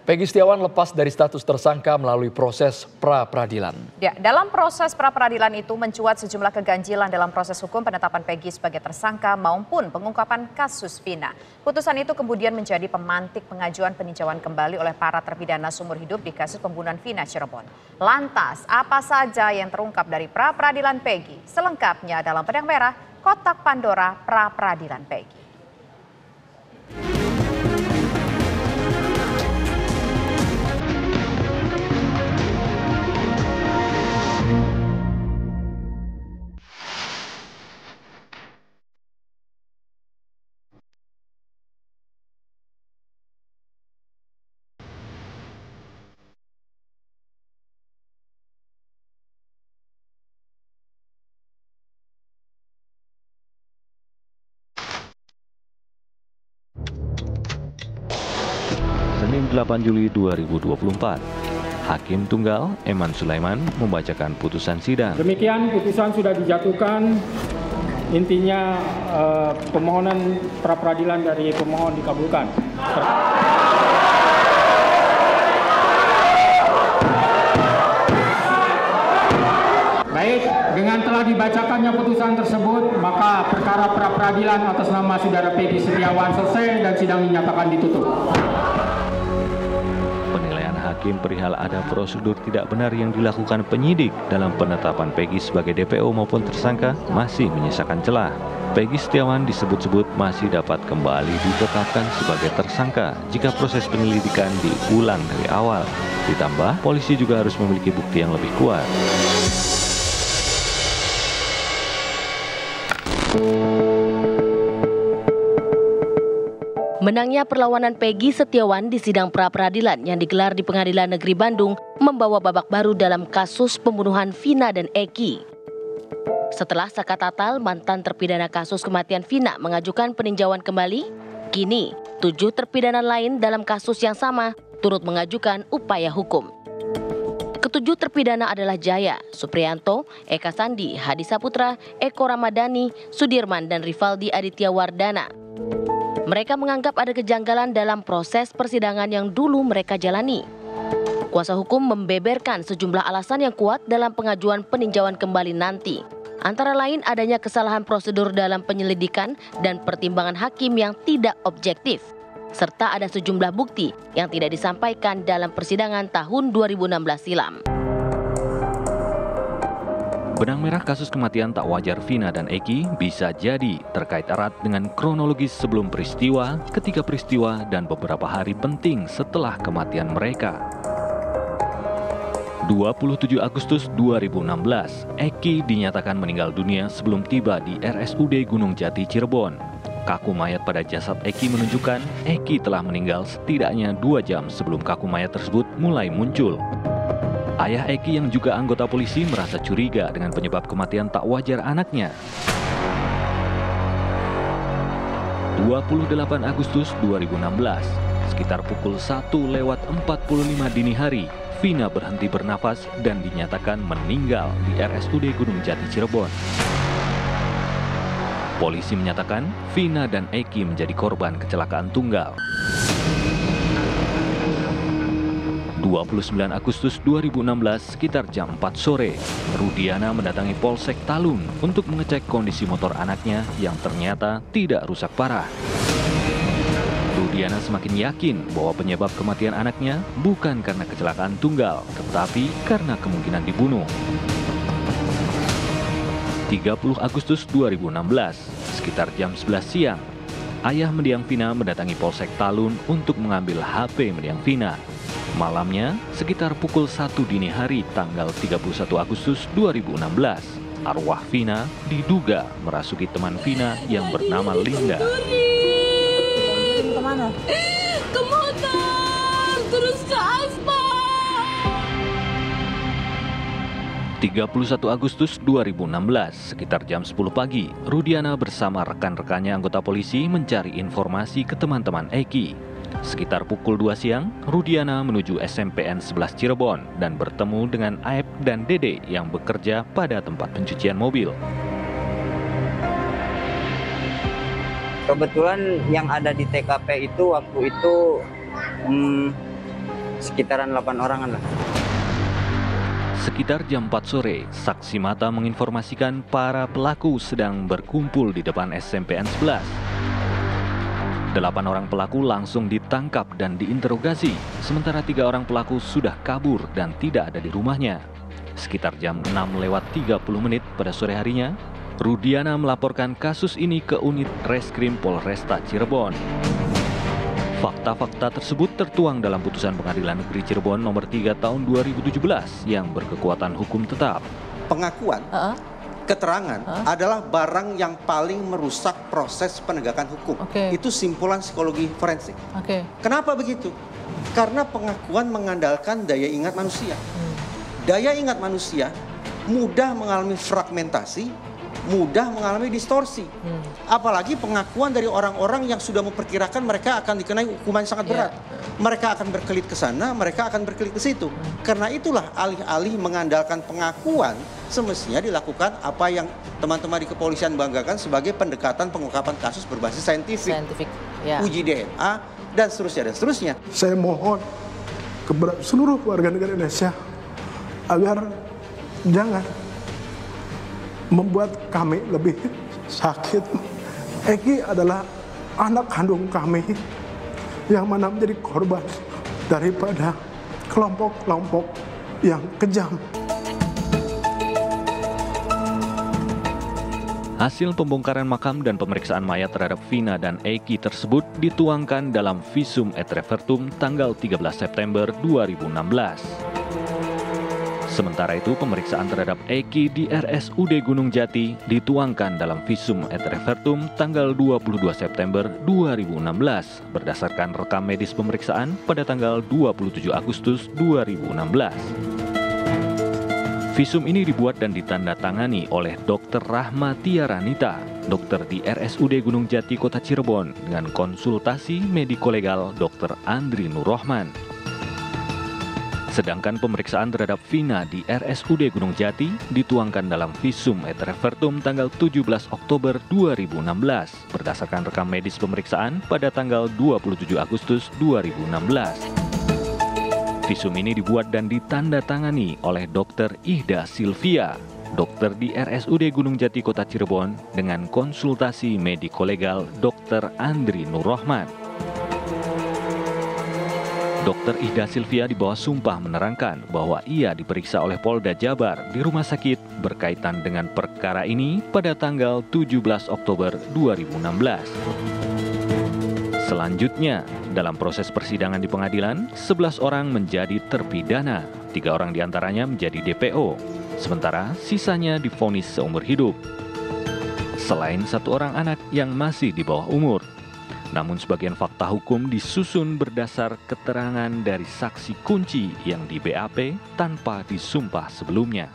Peggy Setiawan lepas dari status tersangka melalui proses pra-peradilan. Ya, dalam proses pra-peradilan itu mencuat sejumlah keganjilan dalam proses hukum penetapan Peggy sebagai tersangka maupun pengungkapan kasus Vina. Putusan itu kemudian menjadi pemantik pengajuan peninjauan kembali oleh para terpidana seumur hidup di kasus pembunuhan Vina Cirebon. Lantas, apa saja yang terungkap dari pra-peradilan Peggy? Selengkapnya dalam Pedang Merah, Kotak Pandora pra-peradilan Peggy. Senin 8 Juli 2024, Hakim Tunggal Eman Sulaiman membacakan putusan sidang. Demikian putusan sudah dijatuhkan, intinya permohonan pra-peradilan dari pemohon dikabulkan. Baik, dengan telah dibacakannya putusan tersebut, maka perkara pra-peradilan atas nama saudara Peggy Setiawan selesai dan sidang dinyatakan ditutup. Penilaian hakim perihal ada prosedur tidak benar yang dilakukan penyidik dalam penetapan Peggy sebagai DPO maupun tersangka masih menyisakan celah. Peggy Setiawan disebut-sebut masih dapat kembali ditetapkan sebagai tersangka jika proses penyelidikan diulang dari awal. Ditambah, polisi juga harus memiliki bukti yang lebih kuat. Menangnya perlawanan Peggy Setiawan di sidang pra-peradilan yang digelar di Pengadilan Negeri Bandung membawa babak baru dalam kasus pembunuhan Vina dan Eki. Setelah Saka Tatal, mantan terpidana kasus kematian Vina mengajukan peninjauan kembali, kini 7 terpidana lain dalam kasus yang sama turut mengajukan upaya hukum. Ketujuh terpidana adalah Jaya, Supriyanto, Eka Sandi, Hadi Saputra, Eko Ramadhani, Sudirman, dan Rivaldi Aditya Wardana. Mereka menganggap ada kejanggalan dalam proses persidangan yang dulu mereka jalani. Kuasa hukum membeberkan sejumlah alasan yang kuat dalam pengajuan peninjauan kembali nanti. Antara lain adanya kesalahan prosedur dalam penyelidikan dan pertimbangan hakim yang tidak objektif. Serta ada sejumlah bukti yang tidak disampaikan dalam persidangan tahun 2016 silam. Benang merah kasus kematian tak wajar Vina dan Eki bisa jadi terkait erat dengan kronologis sebelum peristiwa, ketika peristiwa, dan beberapa hari penting setelah kematian mereka. 27 Agustus 2016, Eki dinyatakan meninggal dunia sebelum tiba di RSUD Gunung Jati, Cirebon. Kaku mayat pada jasad Eki menunjukkan Eki telah meninggal setidaknya 2 jam sebelum kaku mayat tersebut mulai muncul. Ayah Eki yang juga anggota polisi merasa curiga dengan penyebab kematian tak wajar anaknya. 28 Agustus 2016, sekitar pukul 1:45 dini hari, Vina berhenti bernafas dan dinyatakan meninggal di RSUD Gunung Jati, Cirebon. Polisi menyatakan Vina dan Eki menjadi korban kecelakaan tunggal. 29 Agustus 2016 sekitar jam 4 sore, Rudiana mendatangi Polsek Talun untuk mengecek kondisi motor anaknya yang ternyata tidak rusak parah. Rudiana semakin yakin bahwa penyebab kematian anaknya bukan karena kecelakaan tunggal, tetapi karena kemungkinan dibunuh. 30 Agustus 2016, sekitar jam 11 siang, ayah mendiang Vina mendatangi Polsek Talun untuk mengambil HP mendiang Vina. Malamnya, sekitar pukul 1 dini hari tanggal 31 Agustus 2016, arwah Vina diduga merasuki teman Vina yang bernama Linda. Kemana? Ke motor, terus ke aspal. 31 Agustus 2016, sekitar jam 10 pagi, Rudiana bersama rekan-rekannya anggota polisi mencari informasi ke teman-teman Eki. Sekitar pukul 2 siang, Rudiana menuju SMPN 11 Cirebon dan bertemu dengan Aep dan Dede yang bekerja pada tempat pencucian mobil. Kebetulan yang ada di TKP itu waktu itu sekitaran 8 orangan lah. Sekitar jam 4 sore, saksi mata menginformasikan para pelaku sedang berkumpul di depan SMPN 11. 8 orang pelaku langsung ditangkap dan diinterogasi, sementara 3 orang pelaku sudah kabur dan tidak ada di rumahnya. Sekitar jam 6:30 pada sore harinya, Rudiana melaporkan kasus ini ke unit Reskrim Polresta Cirebon. Fakta-fakta tersebut tertuang dalam putusan Pengadilan Negeri Cirebon nomor 3 tahun 2017 yang berkekuatan hukum tetap. Pengakuan, keterangan adalah barang yang paling merusak proses penegakan hukum. Itu simpulan psikologi forensik. Kenapa begitu? Karena pengakuan mengandalkan daya ingat manusia. Daya ingat manusia mudah mengalami fragmentasi, mudah mengalami distorsi. Apalagi pengakuan dari orang-orang yang sudah memperkirakan mereka akan dikenai hukuman sangat berat. Mereka akan berkelit ke sana, mereka akan berkelit ke situ. Karena itulah alih-alih mengandalkan pengakuan, semestinya dilakukan apa yang teman-teman di kepolisian banggakan sebagai pendekatan pengungkapan kasus berbasis saintifik. Uji DNA, dan seterusnya, dan seterusnya. Saya mohon kepada seluruh warga negara Indonesia agar jangan membuat kami lebih sakit. Eki adalah anak kandung kami yang mana menjadi korban daripada kelompok-kelompok yang kejam. Hasil pembongkaran makam dan pemeriksaan mayat terhadap Vina dan Eki tersebut dituangkan dalam Visum et Repertum tanggal 13 September 2016. Sementara itu, pemeriksaan terhadap Eki di RSUD Gunung Jati dituangkan dalam Visum et Repertum tanggal 22 September 2016 berdasarkan rekam medis pemeriksaan pada tanggal 27 Agustus 2016. Visum ini dibuat dan ditandatangani oleh Dr. Rahma Tiaranita, dokter di RSUD Gunung Jati Kota Cirebon dengan konsultasi mediko-legal Dr. Andri Nurrohman. Sedangkan pemeriksaan terhadap Vina di RSUD Gunung Jati dituangkan dalam Visum et Repertum tanggal 17 Oktober 2016 berdasarkan rekam medis pemeriksaan pada tanggal 27 Agustus 2016. Visum ini dibuat dan ditandatangani oleh Dr. Ihda Silvia, dokter di RSUD Gunung Jati Kota Cirebon dengan konsultasi mediko-legal Dr. Andri Nurrohman. Dr. Ihda Silvia di bawah sumpah menerangkan bahwa ia diperiksa oleh Polda Jabar di rumah sakit berkaitan dengan perkara ini pada tanggal 17 Oktober 2016. Selanjutnya, dalam proses persidangan di pengadilan, 11 orang menjadi terpidana, 3 orang diantaranya menjadi DPO, sementara sisanya divonis seumur hidup. Selain 1 orang anak yang masih di bawah umur. Namun sebagian fakta hukum disusun berdasar keterangan dari saksi kunci yang di BAP tanpa disumpah sebelumnya.